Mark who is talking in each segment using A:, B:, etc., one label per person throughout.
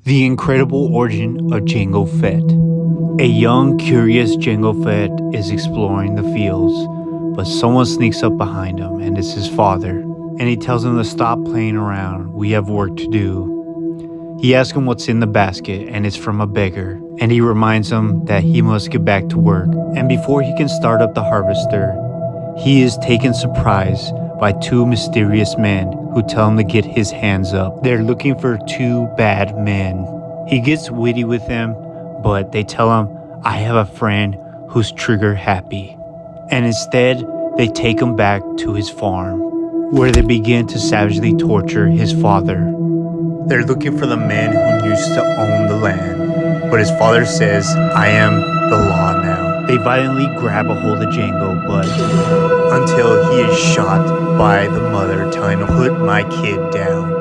A: The incredible origin of Jango Fett. A young, curious Jango Fett is exploring the fields, but someone sneaks up behind him, and it's his father. And he tells him to stop playing around, we have work to do. He asks him what's in the basket, and it's from a beggar. And he reminds him that he must get back to work. And before he can start up the harvester, he is taken surprise by two mysterious men who tell him to get his hands up. They're looking for two bad men. He gets witty with them, but they tell him, I have a friend who's trigger happy. And instead, they take him back to his farm, where they begin to savagely torture his father. They're looking for the man who used to own the land, but his father says, I am the law now. They violently grab a hold of Jango, but until he is shot by the mother telling him, put my kid down.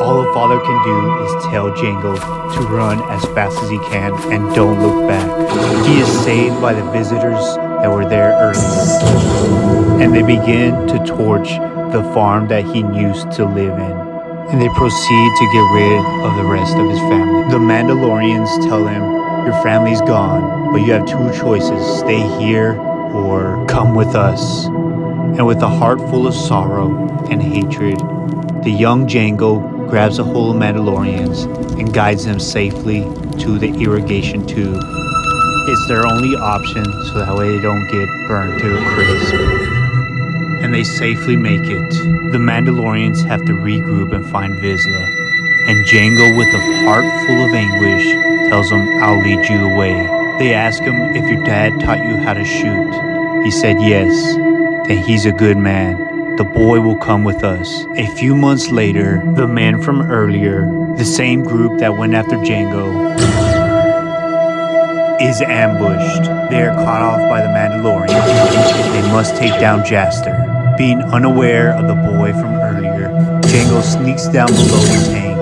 A: All the father can do is tell Jango to run as fast as he can and don't look back. He is saved by the visitors that were there earlier, and they begin to torch the farm that he used to live in. And they proceed to get rid of the rest of his family. The Mandalorians tell him, your family's gone, but you have two choices, stay here or come with us. And with a heart full of sorrow and hatred, the young Jango grabs a hold of Mandalorians and guides them safely to the irrigation tube. It's their only option, so that way they don't get burned to a crisp. And they safely make it. The Mandalorians have to regroup and find Vizsla, and Jango, with a heart full of anguish, tells him, I'll lead you the way. They ask him if your dad taught you how to shoot. He said yes. Then he's a good man. The boy will come with us. A few months later, the men from earlier, the same group that went after Jango, is ambushed. They are caught off by the Mandalorians. They must take down Jaster. Being unaware of the boy from earlier, Jango sneaks down below the tank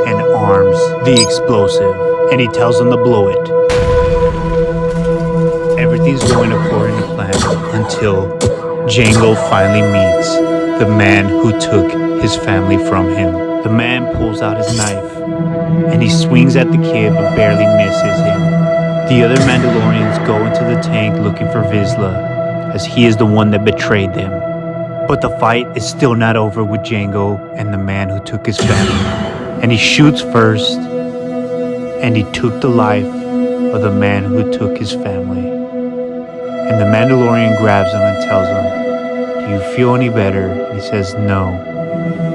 A: and arms the explosive, and he tells them to blow it. Everything's going according to plan until Jango finally meets the man who took his family from him. The man pulls out his knife, and he swings at the kid but barely misses him. The other Mandalorians go into the tank looking for Vizsla, as he is the one that betrayed them. But the fight is still not over with Jango and the man who took his family. And he shoots first, and he took the life of the man who took his family. And the Mandalorian grabs him and tells him, do you feel any better? And he says, no,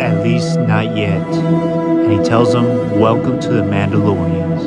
A: at least not yet. And he tells him, welcome to the Mandalorians.